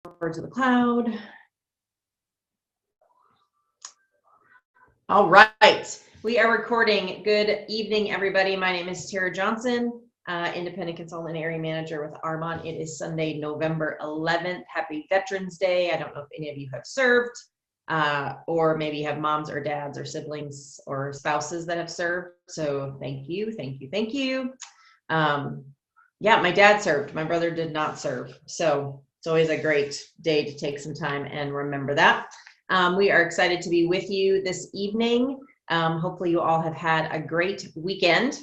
to the cloud. All right, we are recording. Good evening, everybody. My name is Tara Johnson, independent consultant area manager with Armon. It is Sunday, November 11th. Happy Veterans Day. I don't know if any of you have served, or maybe you have moms or dads or siblings or spouses that have served. So thank you, thank you, thank you. Yeah, my dad served. My brother did not serve. So it's always a great day to take some time and remember that. We are excited to be with you this evening. Hopefully you all have had a great weekend.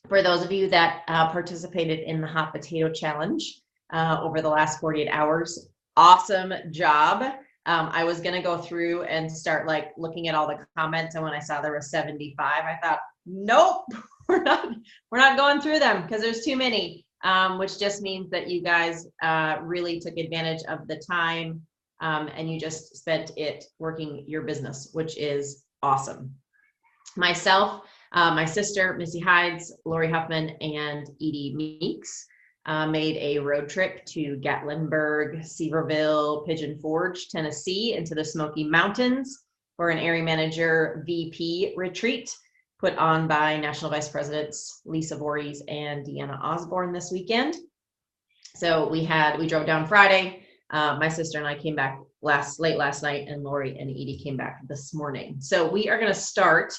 For those of you that participated in the Hot Potato Challenge over the last 48 hours, awesome job. I was gonna go through and start like looking at all the comments, and when I saw there were 75, I thought, nope, we're not going through them because there's too many, which just means that you guys really took advantage of the time. And you just spent it working your business, which is awesome. Myself, my sister, Missy Hides, Lori Huffman, and Edie Meeks made a road trip to Gatlinburg, Sevierville, Pigeon Forge, Tennessee, into the Smoky Mountains for an area manager VP retreat put on by National Vice Presidents Lisa Voorhees and Deanna Osborne this weekend. So we drove down Friday. My sister and I came back late last night, and Lori and Edie came back this morning. So we are going to start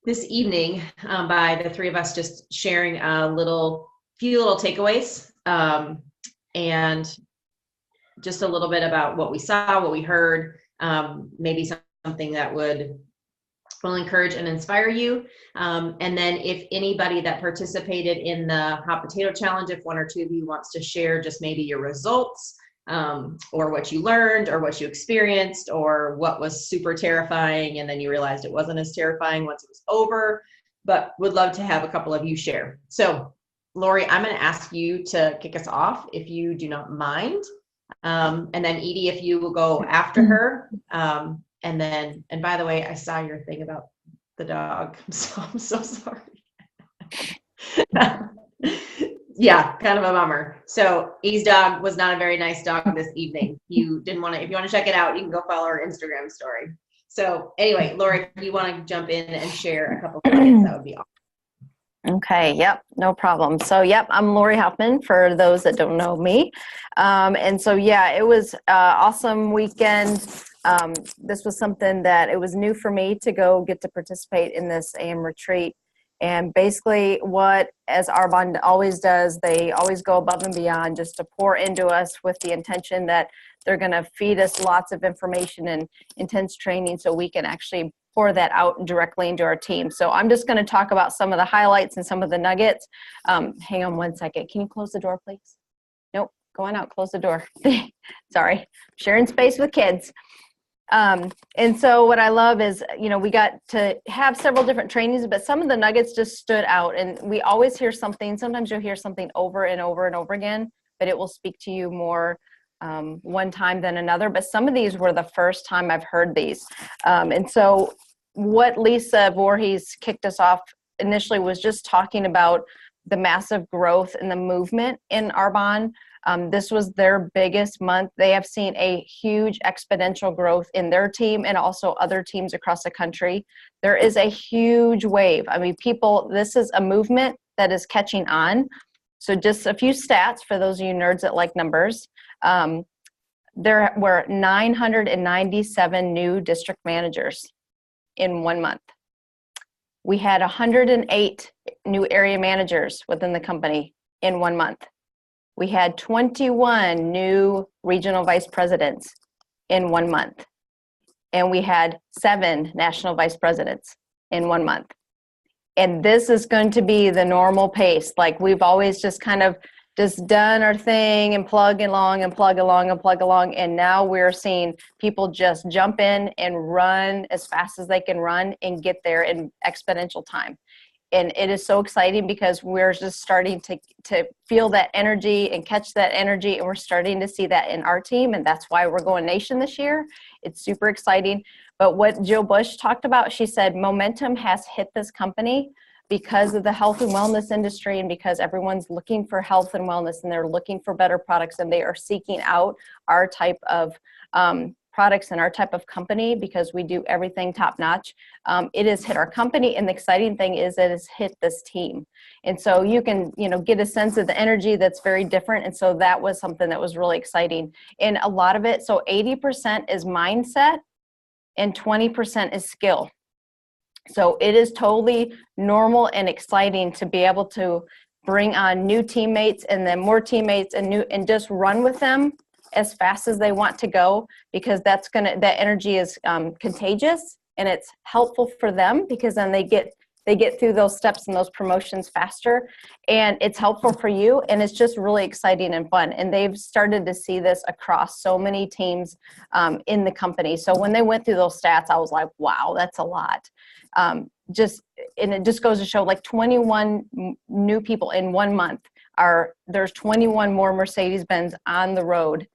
this evening by the three of us just sharing few little takeaways, and just a little bit about what we saw, what we heard, maybe something that will encourage and inspire you. And then if anybody that participated in the Hot Potato Challenge, if one or two of you wants to share just maybe your results, or what you learned, or what you experienced, or what was super terrifying and then you realized it wasn't as terrifying once it was over, but would love to have a couple of you share. So Lori, I'm going to ask you to kick us off if you do not mind, and then Edie, if you will go after her, and by the way, I saw your thing about the dog, so I'm so sorry. Yeah, kind of a bummer. So E's dog was not a very nice dog this evening. If you want to check it out, you can go follow her Instagram story. So anyway, Lori, if you want to jump in and share a couple of comments, that would be awesome. Okay, yep, no problem. So yep, I'm Lori Huffman for those that don't know me. And so yeah, it was an awesome weekend. This was something that it was new for me to get to participate in this AM retreat. And basically what, as Arbonne always does, they always go above and beyond just to pour into us with the intention that they're going to feed us lots of information and intense training so we can actually pour that out directly into our team. So I'm just going to talk about some of the highlights and some of the nuggets. Hang on one second. Can you close the door, please? Nope, go on out, close the door. Sorry, sharing space with kids. And so what I love is, we got to have several different trainings, but some of the nuggets just stood out, and we always hear something. Sometimes you'll hear something over and over and over again, but it will speak to you more one time than another. But some of these were the first time I've heard these. And so what Lisa Voorhees kicked us off initially was just talking about the massive growth and the movement in Arbonne. This was their biggest month. They have seen a huge exponential growth in their team and also other teams across the country. There is a huge wave. I mean, this is a movement that is catching on. So just a few stats for those of you nerds that like numbers. There were 997 new district managers in 1 month. We had 108 new area managers within the company in 1 month. We had 21 new regional vice presidents in 1 month. And we had 7 national vice presidents in 1 month. And this is going to be the normal pace. Like we've always just kind of just done our thing and plug along and plug along and plug along. And now we're seeing people just jump in and run as fast as they can run and get there in exponential time. And it is so exciting because we're just starting to feel that energy and catch that energy, and we're starting to see that in our team, and that's why we're going nation this year. It's super exciting. But what Jill Bush talked about, she said momentum has hit this company because of the health and wellness industry and because everyone's looking for health and wellness and they're looking for better products and they are seeking out our type of products and our type of company because we do everything top notch. It has hit our company, and the exciting thing is it has hit this team. And so you can, get a sense of the energy that's very different. And so that was something that was really exciting. And a lot of it, so 80% is mindset and 20% is skill. So it is totally normal and exciting to be able to bring on new teammates and then more teammates and just run with them as fast as they want to go, because that energy is contagious and it's helpful for them because then they get through those steps and those promotions faster, and it's helpful for you, and it's just really exciting and fun. And they've started to see this across so many teams in the company. So when they went through those stats, I was like, wow, that's a lot. And it just goes to show, like, 21 new people in 1 month there's 21 more Mercedes-Benz on the road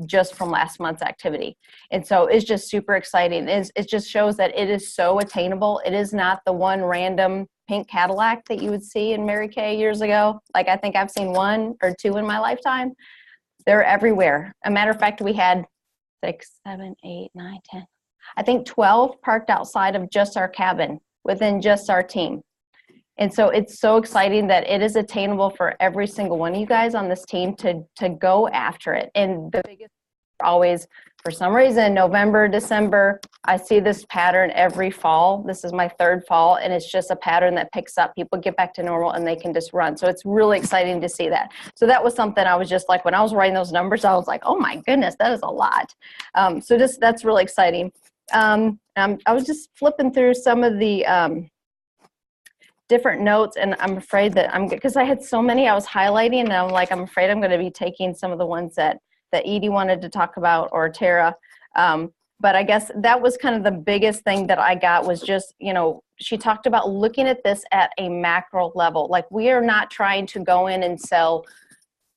just from last month's activity. And so it's just super exciting. It just shows that it is so attainable. It is not the one random pink Cadillac that you would see in Mary Kay years ago. Like, I think I've seen 1 or 2 in my lifetime. They're everywhere. A matter of fact, we had 6, 7, 8, 9, 10, I think 12 parked outside of just our cabin within just our team. And so it's so exciting that it is attainable for every single one of you guys on this team to go after it. And the biggest always, for some reason, November, December, I see this pattern every fall. This is my 3rd fall, and it's just a pattern that picks up. People get back to normal and they can just run. So it's really exciting to see that. So that was something I was just like, when I was writing those numbers, I was like, oh my goodness, that is a lot. So that's really exciting. I was just flipping through some of the different notes, and I'm afraid that because I had so many I was highlighting, and I'm afraid I'm going to be taking some of the ones that Edie wanted to talk about, or Tara. But I guess that was kind of the biggest thing that I got was just, she talked about looking at this at a macro level. Like, we are not trying to go in and sell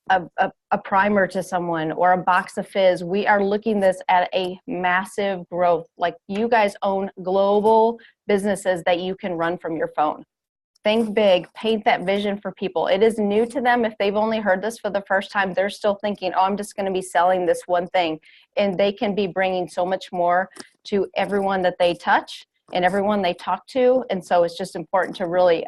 a primer to someone or a box of fizz. We are looking this at a massive growth. Like, you guys own global businesses that you can run from your phone. Think big, paint that vision for people. It is new to them. If they've only heard this for the first time, they're still thinking, oh, I'm just going to be selling this one thing. And they can be bringing so much more to everyone that they touch and everyone they talk to. And so it's just important to really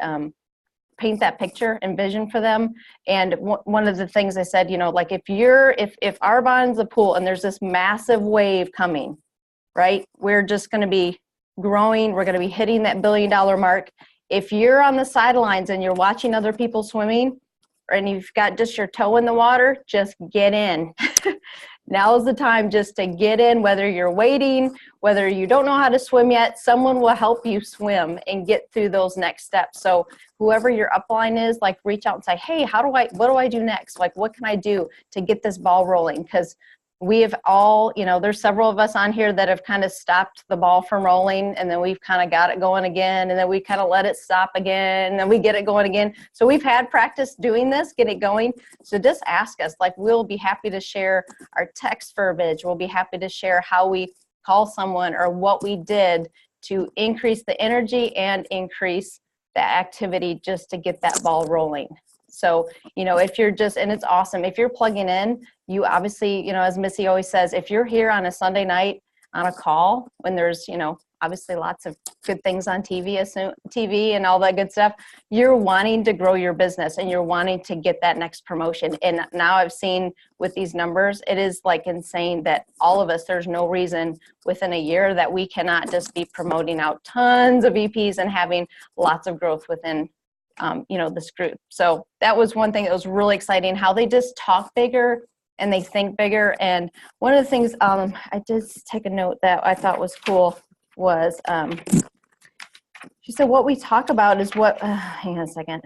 paint that picture and vision for them. And one of the things I said, like, if Arbonne's a pool and there's this massive wave coming, right? We're just going to be growing. We're going to be hitting that $1 billion mark. If you're on the sidelines and you're watching other people swimming and you've got just your toe in the water, just get in. Now is the time just to get in, whether you're waiting, whether you don't know how to swim yet, someone will help you swim and get through those next steps. So whoever your upline is, like, reach out and say, hey, what do I do next? Like, what can I do to get this ball rolling? Because we have all, there's several of us on here that have kind of stopped the ball from rolling, and then we've kind of got it going again, and then we kind of let it stop again, and then we get it going again. So we've had practice doing this, get it going. So just ask us. Like, we'll be happy to share our text verbiage. We'll be happy to share how we call someone or what we did to increase the energy and increase the activity just to get that ball rolling. So, if you're and it's awesome. If you're plugging in, you obviously, as Missy always says, if you're here on a Sunday night on a call when there's, obviously lots of good things on TV and all that good stuff, you're wanting to grow your business and you're wanting to get that next promotion. And now I've seen with these numbers, it is like insane that all of us, there's no reason within a year that we cannot just be promoting out tons of VPs and having lots of growth within this group. So that was one thing that was really exciting, how they just talk bigger and they think bigger. And one of the things I did take a note that I thought was cool was she said, what we talk about is what, hang on a second.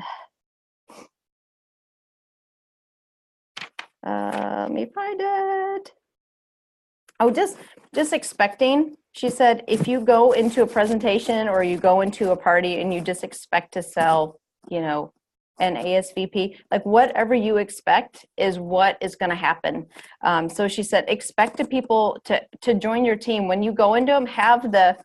Let me find it. Oh, just expecting. She said, if you go into a presentation or you go into a party and you just expect to sell, an ASVP, like, whatever you expect is what is going to happen. So she said, expect people to join your team. When you go into them, have the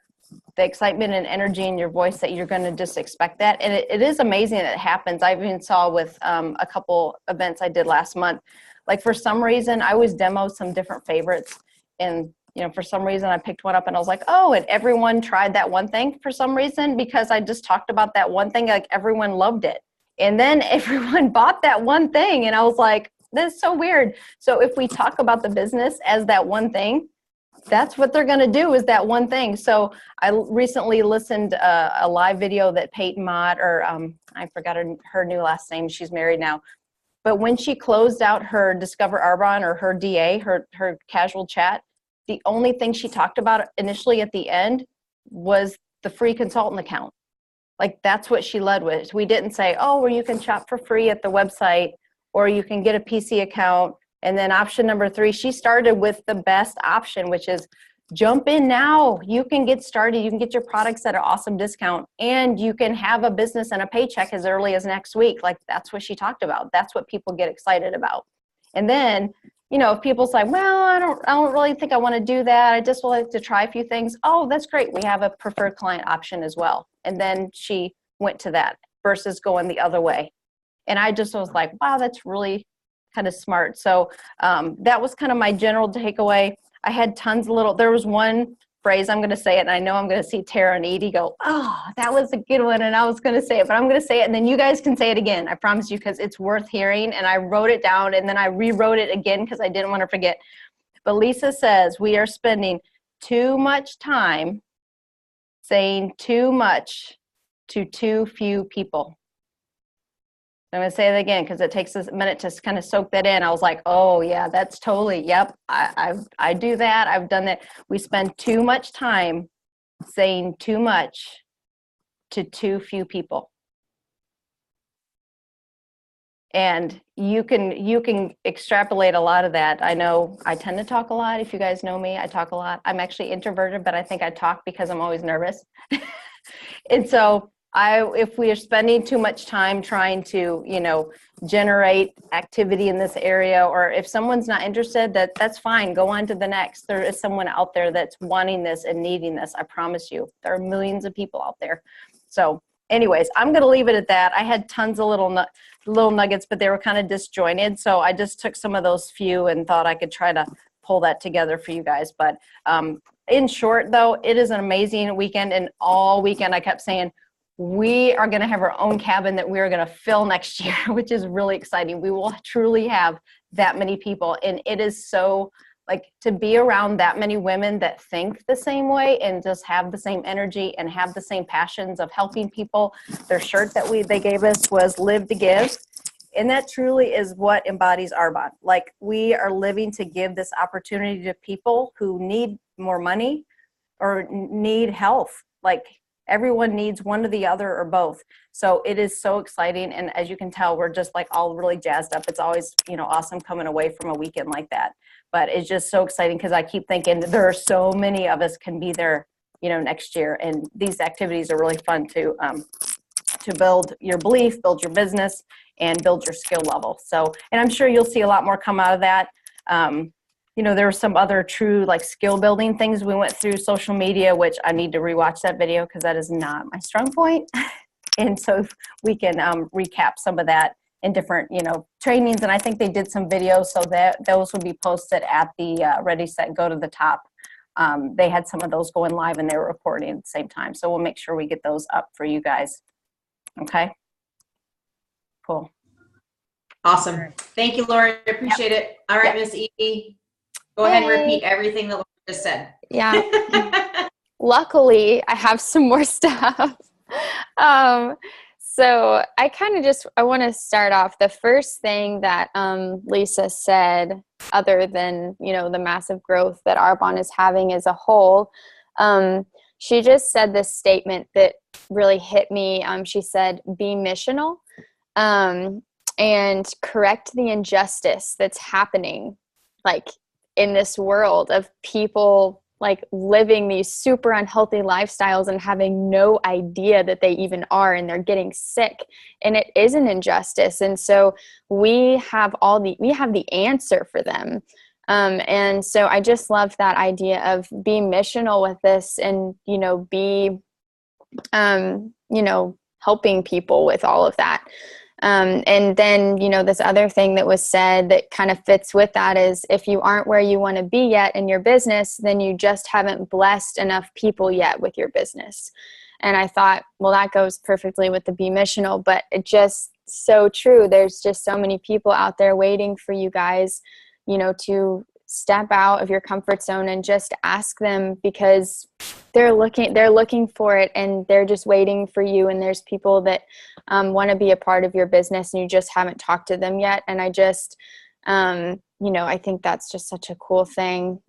the excitement and energy in your voice that you're going to just expect that. And it is amazing that it happens. I even saw with a couple events I did last month, like for some reason, I always demo some different favorites. And, you know, for some reason I picked one up and I was like, oh, and everyone tried that one thing for some reason, because I just talked about that one thing, like everyone loved it. And then everyone bought that one thing. And I was like, that's so weird. So if we talk about the business as that one thing, that's what they're going to do, is that one thing. So I recently listened a live video that Peyton Mott, or I forgot her new last name. She's married now. But when she closed out her Discover Arbonne, or her DA, her casual chat, the only thing she talked about initially at the end was the free consultant account. Like that's what she led with. We didn't say, oh, well, you can shop for free at the website, or you can get a PC account. And then option number 3, she started with the best option, which is jump in now. You can get started. You can get your products at an awesome discount, and you can have a business and a paycheck as early as next week. Like that's what she talked about. That's what people get excited about. And then, you know, if people say, well, I don't really think I want to do that. I just would like to try a few things. Oh, that's great. We have a preferred client option as well. And then she went to that versus going the other way. And I just was like, wow, that's really kind of smart. So that was kind of my general takeaway. I had tons of there was one phrase, I'm going to say it, and I know I'm going to see Tara and Edie go, oh, that was a good one, and I was going to say it, but I'm going to say it, and then you guys can say it again. I promise you, because it's worth hearing, and I wrote it down, and then I rewrote it again because I didn't want to forget. But Lisa says, we are spending too much time saying too much to too few people. I'm going to say it again because it takes a minute to kind of soak that in. I was like, oh, yeah, that's totally, yep, I do that. I've done that. We spend too much time saying too much to too few people. And you can extrapolate a lot of that. I know I tend to talk a lot. If you guys know me, I talk a lot. I'm actually introverted, but I think I talk because I'm always nervous. And so if we are spending too much time trying to, you know, generate activity in this area, or if someone's not interested, that's fine. Go on to the next. There is someone out there that's wanting this and needing this. I promise you, there are millions of people out there. So anyways, I'm going to leave it at that. I had tons of little nuggets, but they were kind of disjointed. So I just took some of those few and thought I could try to pull that together for you guys. But in short, though, it is an amazing weekend. And all weekend I kept saying, we are going to have our own cabin that we are going to fill next year, which is really exciting. We will truly have that many people. And it is so, like, to be around that many women that think the same way and just have the same energy and have the same passions of helping people. Their shirt that they gave us was Live to Give. And that truly is what embodies Arbonne. Like, we are living to give this opportunity to people who need more money or need health. Like, everyone needs one or the other or both. So it is so exciting. And as you can tell, we're just like all really jazzed up. It's always, you know, awesome coming away from a weekend like that. But it's just so exciting because I keep thinking that there are so many of us can be there, you know, next year. And these activities are really fun to build your belief, build your business, and build your skill level. So, and I'm sure you'll see a lot more come out of that. You know, there were some other true like skill building things we went through social media, which I need to rewatch that video because that is not my strong point. And so we can recap some of that in different, you know, trainings. And I think they did some videos so that those will be posted at the Ready, Set, Go to the Top. They had some of those going live and they were recording at the same time. So we'll make sure we get those up for you guys. Okay. Cool. Awesome. Thank you, Lori. I appreciate it. All right, Miss Edie. Go ahead and repeat everything that Laura just said. Yeah. Luckily, I have some more stuff. So I want to start off. The first thing that Lisa said, other than, you know, the massive growth that Arbonne is having as a whole, she just said this statement that really hit me. She said, be missional and correct the injustice that's happening, like, in this world of people like living these super unhealthy lifestyles and having no idea that they even are, and they're getting sick, and it is an injustice. And so we have the answer for them. And so I just love that idea of be missional with this and, be, helping people with all of that. And then, this other thing that was said that kind of fits with that is if you aren't where you want to be yet in your business, then you just haven't blessed enough people yet with your business. And I thought, well, that goes perfectly with the be missional, but it just so true. There's just so many people out there waiting for you guys, to step out of your comfort zone and just ask them, because they're looking for it and they're just waiting for you. And there's people that want to be a part of your business and you just haven't talked to them yet. And I just, I think that's just such a cool thing.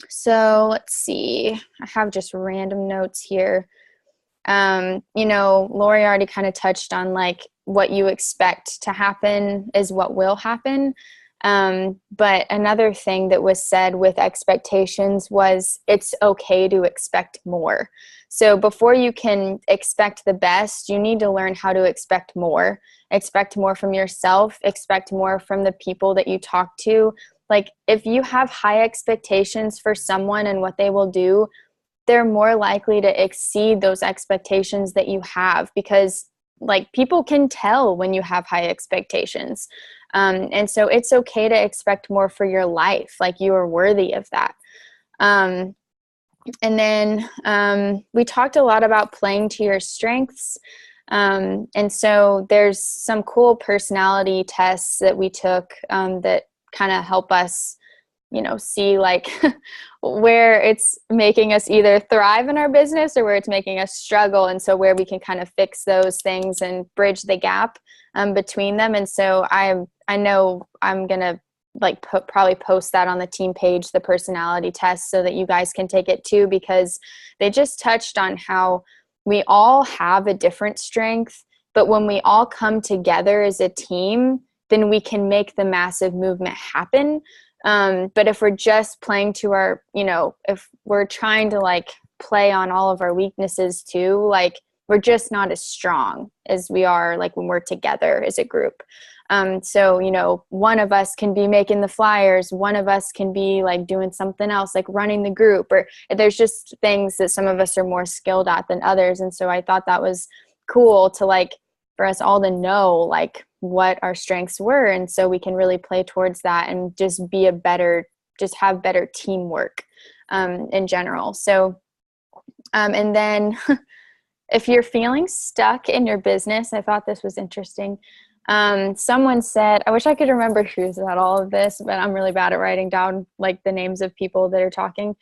So let's see, I have just random notes here. Lori already kind of touched on like what you expect to happen is what will happen. But another thing that was said with expectations was it's okay to expect more. So before you can expect the best, you need to learn how to expect more. Expect more from yourself, expect more from the people that you talk to. Like if you have high expectations for someone and what they will do, they're more likely to exceed those expectations that you have, because like people can tell when you have high expectations. And so it's okay to expect more for your life. Like you are worthy of that. And then we talked a lot about playing to your strengths. And so there's some cool personality tests that we took that kind of help us, see like where it's making us either thrive in our business or where it's making us struggle. And so where we can kind of fix those things and bridge the gap between them. And so I know I'm going to probably post that on the team page, the personality test, so that you guys can take it too, because they just touched on how we all have a different strength, but when we all come together as a team, then we can make the massive movement happen. But if we're just playing to our, if we're trying to like play on all of our weaknesses too, like we're just not as strong as we are like when we're together as a group. So, one of us can be making the flyers, one of us can be like doing something else, like running the group, or there's just things that some of us are more skilled at than others. And so I thought that was cool to like, for us all to know like what our strengths were. And so we can really play towards that and just have better teamwork, in general. So, and then if you're feeling stuck in your business, I thought this was interesting. Someone said, I wish I could remember who said all of this, but I'm really bad at writing down like the names of people that are talking.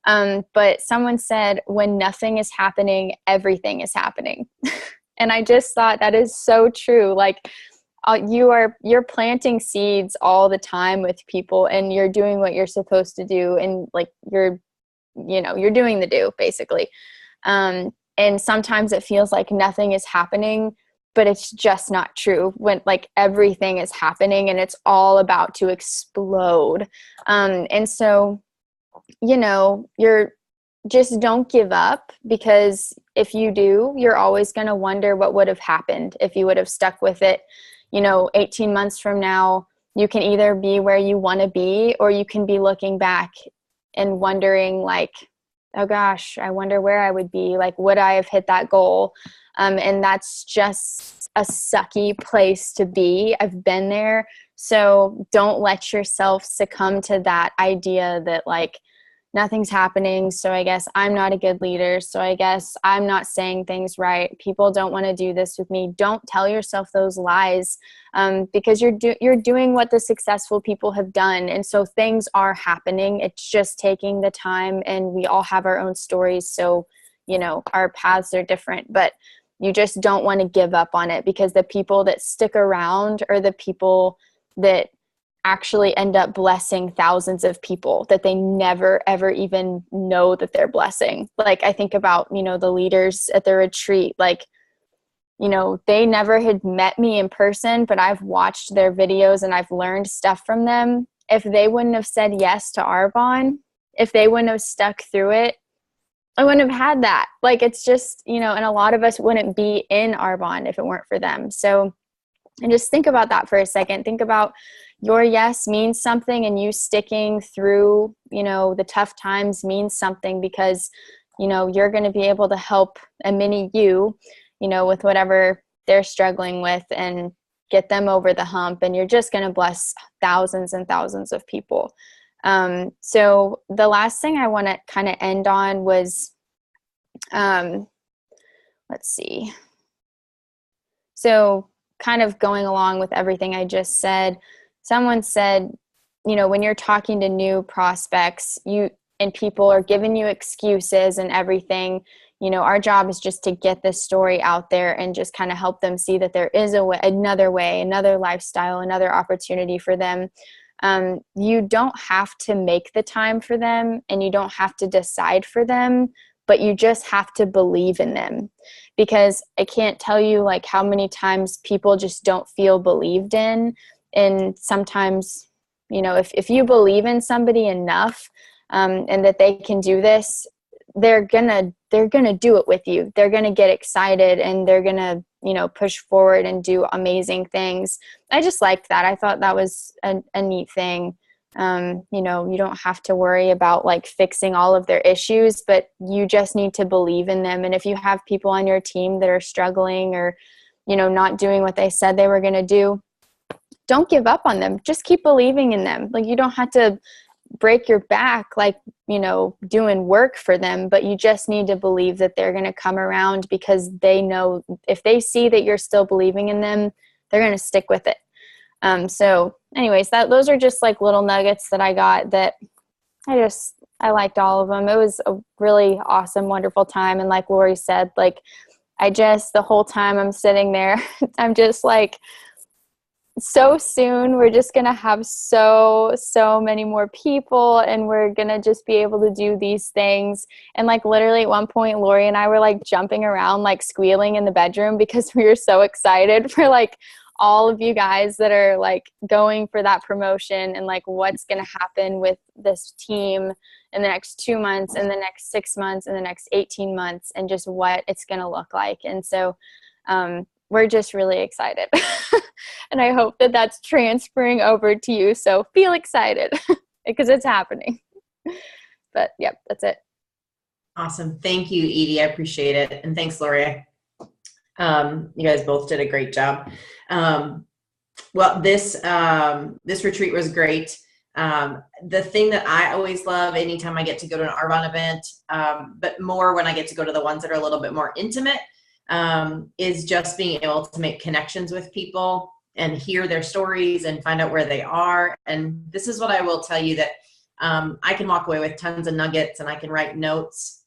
But someone said, when nothing is happening, everything is happening. And I just thought that is so true. Like you're planting seeds all the time with people and you're doing what you're supposed to do. And like, you're doing the do basically. And sometimes it feels like nothing is happening, but it's just not true when like everything is happening and it's all about to explode. And so, you're just don't give up, because if you do, you're always going to wonder what would have happened if you would have stuck with it. 18 months from now, you can either be where you want to be, or you can be looking back and wondering like, oh gosh, I wonder where I would be. Like, would I have hit that goal? And that's just a sucky place to be. I've been there. So don't let yourself succumb to that idea that like nothing's happening. So I guess I'm not a good leader. So I guess I'm not saying things right. People don't want to do this with me. Don't tell yourself those lies, because you're doing what the successful people have done. And so things are happening. It's just taking the time, and we all have our own stories. So, our paths are different, but you just don't want to give up on it, because the people that stick around are the people that actually end up blessing thousands of people that they never ever even know that they're blessing. Like I think about, the leaders at the retreat, like, they never had met me in person, but I've watched their videos and I've learned stuff from them. If they wouldn't have said yes to Arbonne, if they wouldn't have stuck through it, I wouldn't have had that. Like, it's just, and a lot of us wouldn't be in Arbonne if it weren't for them. So, and just think about that for a second. Think about, your yes means something, and you sticking through, the tough times means something, because, you're going to be able to help a mini you, with whatever they're struggling with, and get them over the hump. And you're just going to bless thousands and thousands of people. So the last thing I want to kind of end on was, let's see. So kind of going along with everything I just said, someone said, when you're talking to new prospects, and people are giving you excuses and everything, our job is just to get this story out there and just kind of help them see that there is another way, another lifestyle, another opportunity for them. You don't have to make the time for them, and you don't have to decide for them, but you just have to believe in them. Because I can't tell you like how many times people just don't feel believed in. And sometimes, if you believe in somebody enough, and that they can do this, they're gonna do it with you. They're gonna get excited, and they're gonna, push forward and do amazing things. I just liked that. I thought that was a neat thing. You don't have to worry about like fixing all of their issues, but you just need to believe in them. And if you have people on your team that are struggling or, not doing what they said they were going to do, don't give up on them. Just keep believing in them. Like, you don't have to break your back, like, doing work for them, but you just need to believe that they're going to come around, because they know if they see that you're still believing in them, they're going to stick with it. So anyways, those are just like little nuggets that I got that I liked all of them. It was a really awesome, wonderful time. And like Lori said, like, the whole time I'm sitting there, I'm just like, so soon we're just going to have so many more people, and we're going to just be able to do these things. And like literally at one point, Lori and I were like jumping around, like squealing in the bedroom, because we were so excited for like all of you guys that are like going for that promotion, and like what's going to happen with this team in the next 2 months, and the next 6 months, and the next 18 months, and just what it's going to look like. And so we're just really excited. And I hope that that's transferring over to you. So feel excited because it's happening. But yep, that's it. Awesome. Thank you, Edie. I appreciate it. And thanks, Lori. You guys both did a great job. Well, this retreat was great. The thing that I always love anytime I get to go to an Arbonne event, but more when I get to go to the ones that are a little bit more intimate, is just being able to make connections with people and hear their stories and find out where they are. And this is what I will tell you, that I can walk away with tons of nuggets and I can write notes.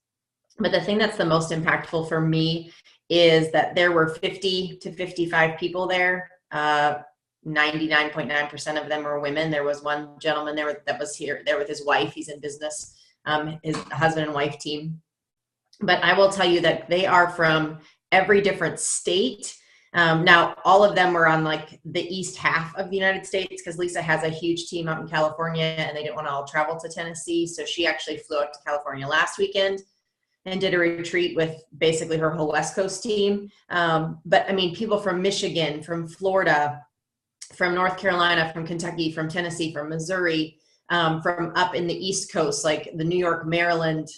But the thing that's the most impactful for me is that there were 50 to 55 people there. 99.9% of them were women. There was one gentleman there that was there with his wife. He's in business, his husband and wife team. But I will tell you that they are from every different state. Now, all of them were on like the east half of the United States, because Lisa has a huge team out in California and they didn't want to all travel to Tennessee. So she actually flew up to California last weekend and did a retreat with basically her whole West Coast team. But I mean, people from Michigan, from Florida, from North Carolina, from Kentucky, from Tennessee, from Missouri, from up in the East Coast, like the New York, Maryland,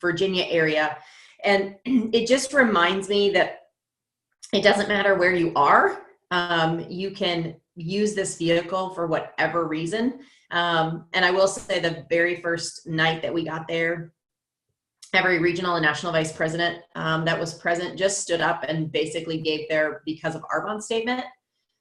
Virginia area. And it just reminds me that it doesn't matter where you are. You can use this vehicle for whatever reason. And I will say the very first night that we got there, every regional and national vice president that was present just stood up and basically gave their because of Arbonne statement.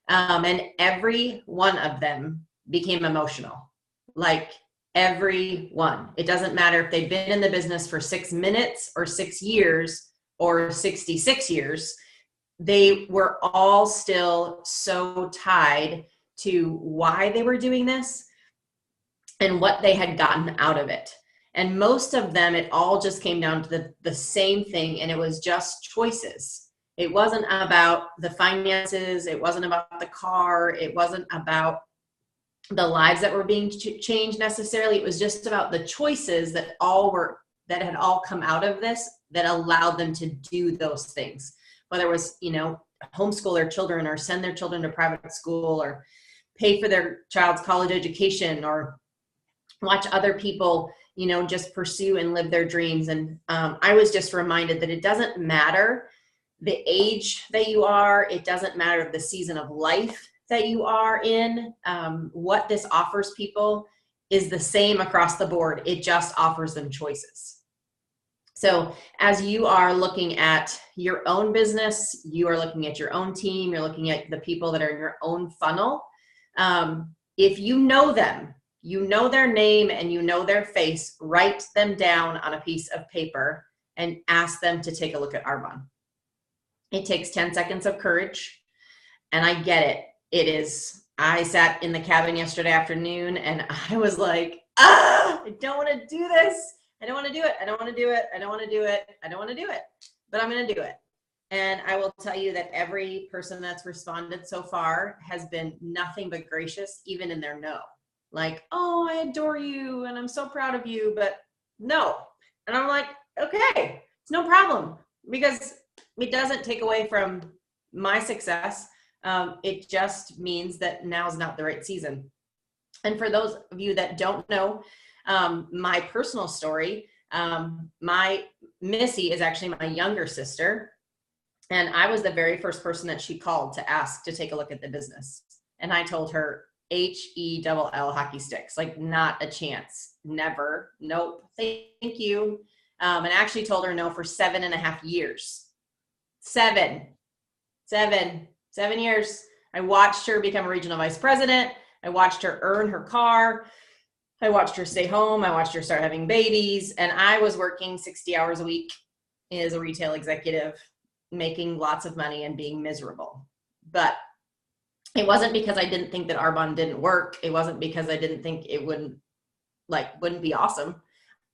And every one of them became emotional, like every one. It doesn't matter if they've been in the business for 6 minutes or 6 years or 66 years. They were all still so tied to why they were doing this and what they had gotten out of it. And most of them, it all just came down to the same thing, and it was just choices. It wasn't about the finances. It wasn't about the car. It wasn't about the lives that were being changed necessarily. It was just about the choices that had all come out of this that allowed them to do those things. Whether it was, homeschool their children or send their children to private school or pay for their child's college education or watch other people, you know, just pursue and live their dreams. And I was just reminded that it doesn't matter the age that you are. It doesn't matter the season of life that you are in. What this offers people is the same across the board. It just offers them choices. So as you are looking at your own business, you are looking at your own team, you're looking at the people that are in your own funnel. If you know them, you know their name and you know their face, write them down on a piece of paper and ask them to take a look at Arbonne. It takes 10 seconds of courage, and I get it. It is, I sat in the cabin yesterday afternoon and I was like, I don't want to do this. I don't want to do it. I don't want to do it. I don't want to do it. I don't want to do it, but I'm going to do it. And I will tell you that every person that's responded so far has been nothing but gracious, even in their no. Like, oh, I adore you and I'm so proud of you, but no. And I'm like, okay, it's no problem, because it doesn't take away from my success. It just means that now is not the right season. And for those of you that don't know my personal story, my Missy is actually my younger sister. And I was the very first person that she called to ask to take a look at the business. And I told her, HELL hockey sticks, like not a chance, never, nope, thank you. And I actually told her no for 7.5 years. 7 years. I watched her become a regional vice president. I watched her earn her car. I watched her stay home. I watched her start having babies. And I was working 60 hours a week as a retail executive, making lots of money and being miserable. But it wasn't because I didn't think that Arbonne didn't work. It wasn't because I didn't think it wouldn't be awesome.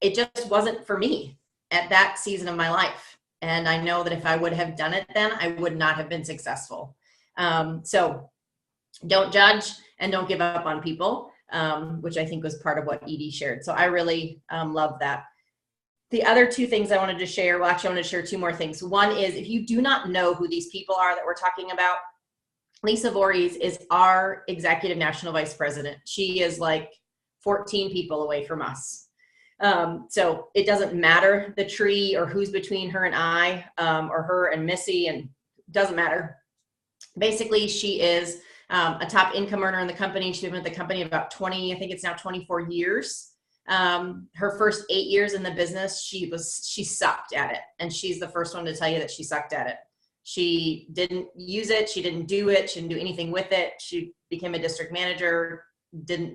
It just wasn't for me at that season of my life. And I know that if I would have done it then, I would not have been successful. So don't judge and don't give up on people, which I think was part of what Edie shared. So I really love that. The other two things I wanted to share, well, actually I wanted to share two more things. One is, if you do not know who these people are that we're talking about, Lisa Voorhees is our executive national vice president. She is like 14 people away from us. So it doesn't matter the tree or who's between her and I, or her and Missy, and doesn't matter. Basically, she is a top income earner in the company. She's been with the company about 20, I think it's now 24 years. Her first 8 years in the business, she sucked at it. And she's the first one to tell you that she sucked at it. She didn't use it. She didn't do it. She didn't do anything with it. She became a district manager,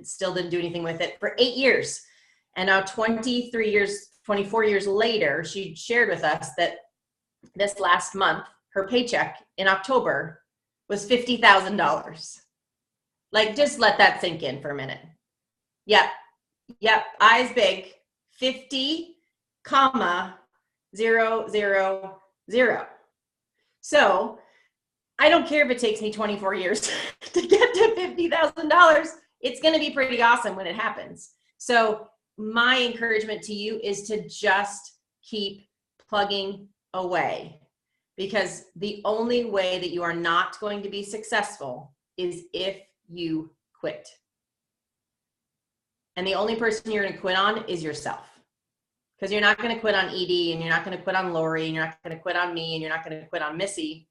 still didn't do anything with it for 8 years. And now 24 years later, she shared with us that this last month, her paycheck in October was $50,000. Like, just let that sink in for a minute. Yep. Eyes big. 50,000. So I don't care if it takes me 24 years to get to $50,000. It's going to be pretty awesome when it happens. So my encouragement to you is to just keep plugging away, because the only way that you are not going to be successful is if you quit. And the only person you're going to quit on is yourself. Because you're not going to quit on Edie, and you're not going to quit on Lori, and you're not going to quit on me, and you're not going to quit on Missy.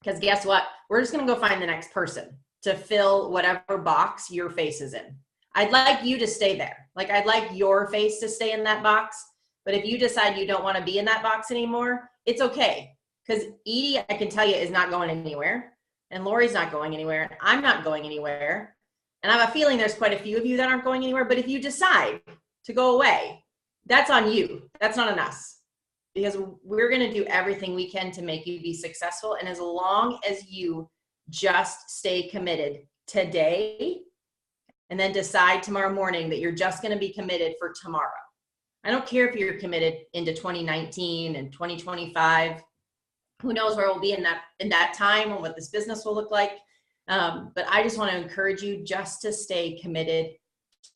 Because guess what? We're just going to go find the next person to fill whatever box your face is in. I'd like you to stay there. Like, I'd like your face to stay in that box. But if you decide you don't want to be in that box anymore, it's okay. Because Edie, I can tell you, is not going anywhere. And Lori's not going anywhere. And I'm not going anywhere. And I have a feeling there's quite a few of you that aren't going anywhere. But if you decide to go away, that's on you. That's not on us. Because we're going to do everything we can to make you be successful. And as long as you just stay committed today, and then decide tomorrow morning that you're just going to be committed for tomorrow. I don't care if you're committed into 2019 and 2025. Who knows where we'll be in that time, and what this business will look like. But I just want to encourage you just to stay committed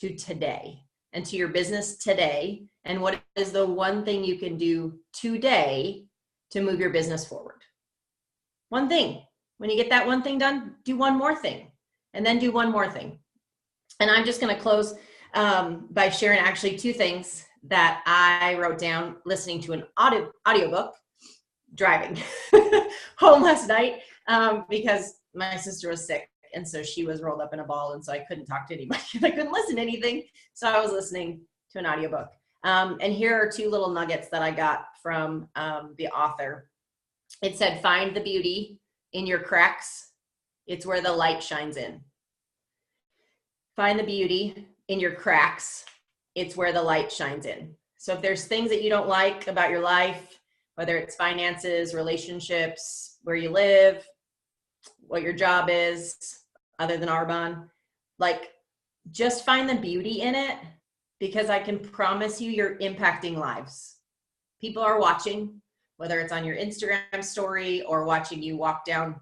to today and to your business today. And what is the one thing you can do today to move your business forward? One thing. When you get that one thing done, do one more thing. and then do one more thing. And I'm just going to close by sharing actually two things that I wrote down listening to an audiobook driving home last night because my sister was sick. And so she was rolled up in a ball. And so I couldn't talk to anybody. I couldn't listen to anything. So I was listening to an audiobook. And here are two little nuggets that I got from the author. It said, find the beauty in your cracks. It's where the light shines in. Find the beauty in your cracks. It's where the light shines in. So if there's things that you don't like about your life, whether it's finances, relationships, where you live, what your job is, other than Arbonne, like just find the beauty in it, because I can promise you you're impacting lives. People are watching, whether it's on your Instagram story or watching you walk down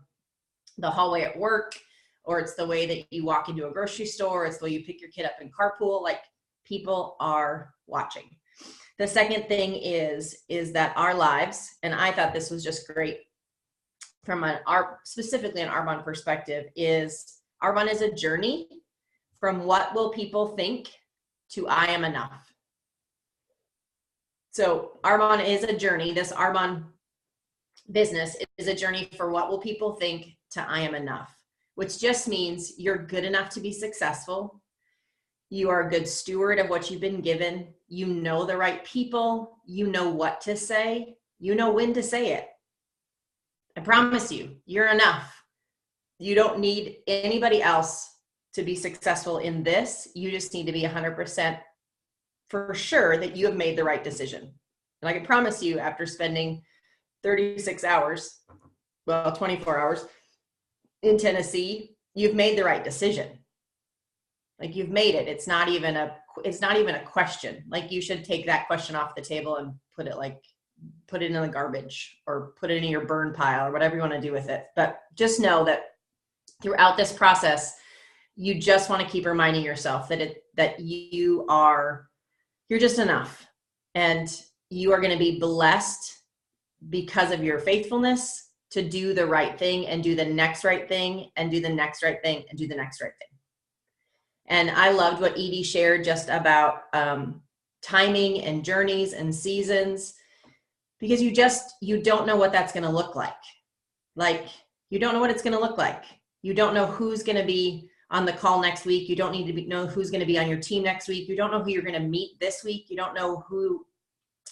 the hallway at work, or it's the way that you walk into a grocery store, it's the way you pick your kid up in carpool, like people are watching. The second thing is that our lives, and I thought this was just great from specifically an Arbonne perspective, is Arbonne is a journey from what will people think to I am enough. So Arbonne is a journey. This Arbonne business is a journey for what will people think to I am enough, which just means you're good enough to be successful. You are a good steward of what you've been given. You know the right people. You know what to say. You know when to say it. I promise you, you're enough. You don't need anybody else to be successful in this. You just need to be 100% for sure that you have made the right decision. And I can promise you, after spending 36 hours, well, 24 hours in Tennessee, you've made the right decision. Like you've made it. It's not even a question. Like you should take that question off the table and put it in the garbage or put it in your burn pile or whatever you want to do with it. But just know that throughout this process, you just want to keep reminding yourself that you're just enough, and you are going to be blessed because of your faithfulness to do the right thing and do the next right thing and do the next right thing and do the next right thing. And I loved what Edie shared just about timing and journeys and seasons, because you don't know what that's going to look like. Like you don't know what it's going to look like. You don't know who's going to be on the call next week. You don't need to know who's going to be on your team next week. You don't know who you're going to meet this week. You don't know who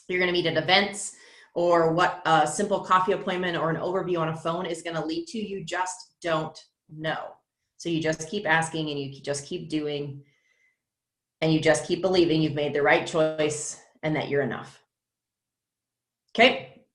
you're going to meet at events or what a simple coffee appointment or an overview on a phone is going to lead to. You just don't know. So you just keep asking and you just keep doing and you just keep believing you've made the right choice and that you're enough. Okay.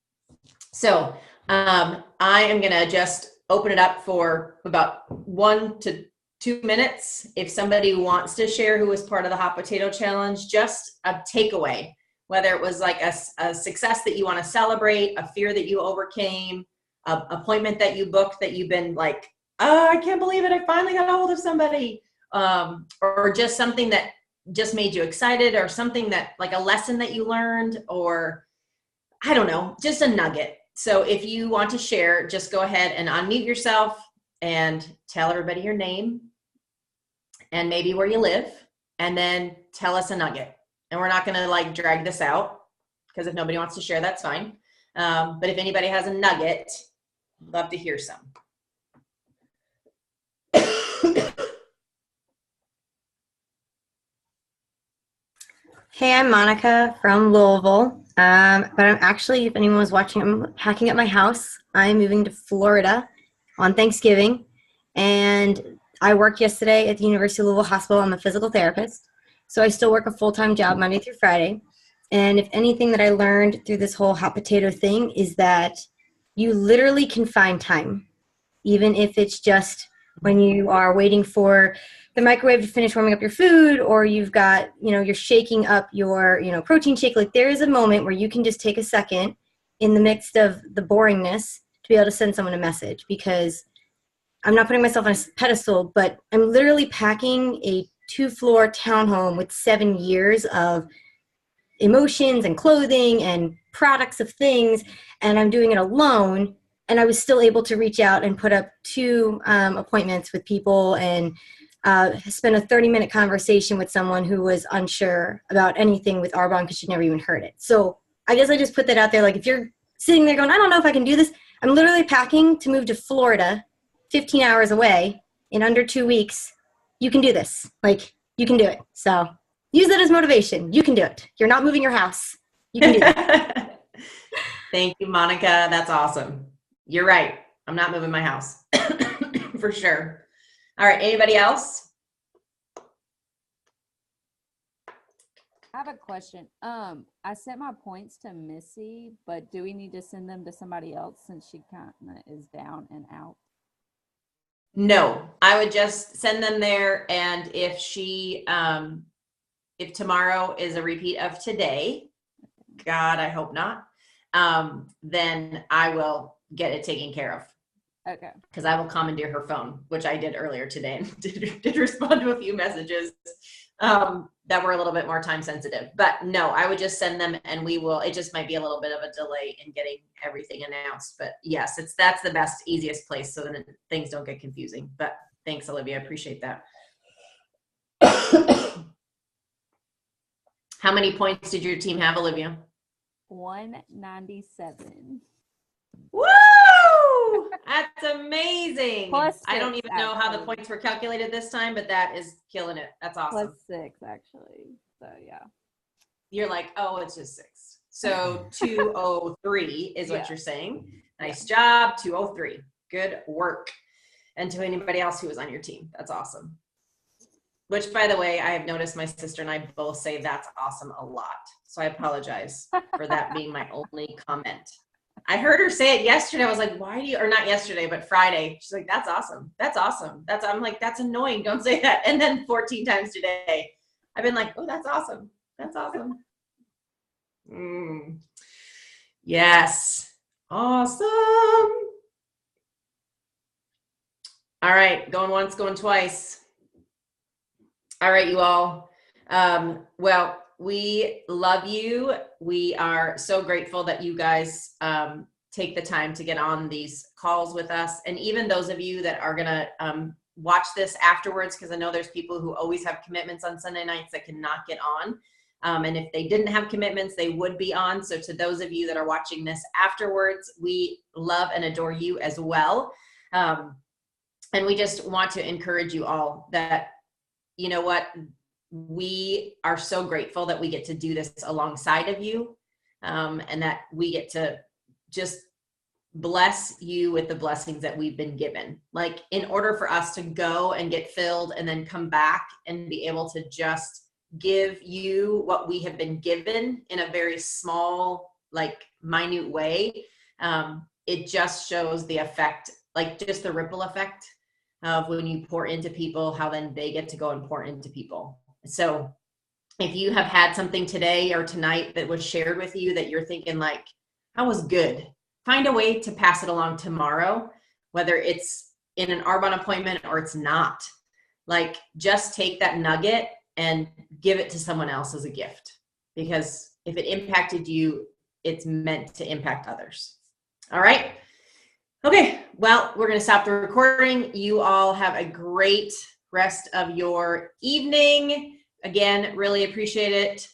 So I am going to just open it up for about 1 to 2 minutes. If somebody wants to share who was part of the Hot Potato Challenge, just a takeaway, whether it was like a success that you want to celebrate, a fear that you overcame, an appointment that you booked that you've been like, oh, I can't believe it, I finally got a hold of somebody, or just something that just made you excited, or something that like a lesson that you learned, or I don't know, just a nugget. So if you want to share, just go ahead and unmute yourself and tell everybody your name and maybe where you live, and then tell us a nugget. And we're not going to like drag this out, because if nobody wants to share, that's fine. But if anybody has a nugget, love to hear some. Hey, I'm Monica from Louisville, but I'm actually, if anyone was watching, I'm packing up my house. I'm moving to Florida on Thanksgiving, and I worked yesterday at the University of Louisville Hospital. I'm a physical therapist, so I still work a full-time job Monday through Friday, and if anything that I learned through this whole hot potato thing is that you literally can find time, even if it's just when you are waiting for the microwave to finish warming up your food, or you've got, you're shaking up your, protein shake. Like there is a moment where you can just take a second in the midst of the boringness to be able to send someone a message, because I'm not putting myself on a pedestal, but I'm literally packing a 2-floor townhome with 7 years of emotions and clothing and products of things, and I'm doing it alone. and I was still able to reach out and put up 2 appointments with people and spend a 30-minute conversation with someone who was unsure about anything with Arbonne because she'd never even heard it. So I guess I just put that out there. Like, if you're sitting there going, I don't know if I can do this, I'm literally packing to move to Florida, 15 hours away, in under 2 weeks. You can do this. Like, you can do it. So use that as motivation. You can do it. You're not moving your house. You can do it. Thank you, Monica. That's awesome. You're right. I'm not moving my house for sure. All right. Anybody else? I have a question. I sent my points to Missy, but do we need to send them to somebody else since she kind of is down and out? No, I would just send them there. And if if tomorrow is a repeat of today, God, I hope not, then I will get it taken care of. Okay. Because I will commandeer her phone, which I did earlier today, and did respond to a few messages that were a little bit more time sensitive. But no, I would just send them, and we will. It just might be a little bit of a delay in getting everything announced. But yes, that's the best, easiest place, so that things don't get confusing. But thanks, Olivia. I appreciate that. How many points did your team have, Olivia? 197. Woo! That's amazing. Plus I don't 6, even know how the actually. points were calculated this time, but that is killing it. That's awesome. Plus 6, actually. So, yeah. You're like, oh, it's just 6. So 203 is what Yeah. you're saying. Nice job, 203. Good work. And to anybody else who was on your team, that's awesome. Which, by the way, I have noticed my sister and I both say that's awesome a lot. So I apologize for that being my only comment. I heard her say it yesterday. I was like, why do you, or not yesterday, but Friday. She's like, that's awesome. That's awesome. I'm like, that's annoying. Don't say that. And then 14 times today, I've been like, oh, that's awesome. That's awesome. Yes. Awesome. All right. Going once, going twice. All right, you all. Well, we love you. We are so grateful that you guys take the time to get on these calls with us. And even those of you that are going to watch this afterwards, because I know there's people who always have commitments on Sunday nights that cannot get on. And if they didn't have commitments, they would be on. So to those of you that are watching this afterwards, we love and adore you as well. And we just want to encourage you all that, you know what, we are so grateful that we get to do this alongside of you, and that we get to just bless you with the blessings that we've been given. Like, in order for us to go and get filled and then come back and be able to just give you what we have been given in a very small, like, minute way, it just shows the effect, like just the ripple effect of when you pour into people, how then they get to go and pour into people. So if you have had something today or tonight that was shared with you that you're thinking like, that was good, find a way to pass it along tomorrow, whether it's in an Arbonne appointment or it's not. Like, just take that nugget and give it to someone else as a gift, because if it impacted you, it's meant to impact others. All right. Okay, well, we're going to stop the recording. You all have a great rest of your evening. Again, really appreciate it.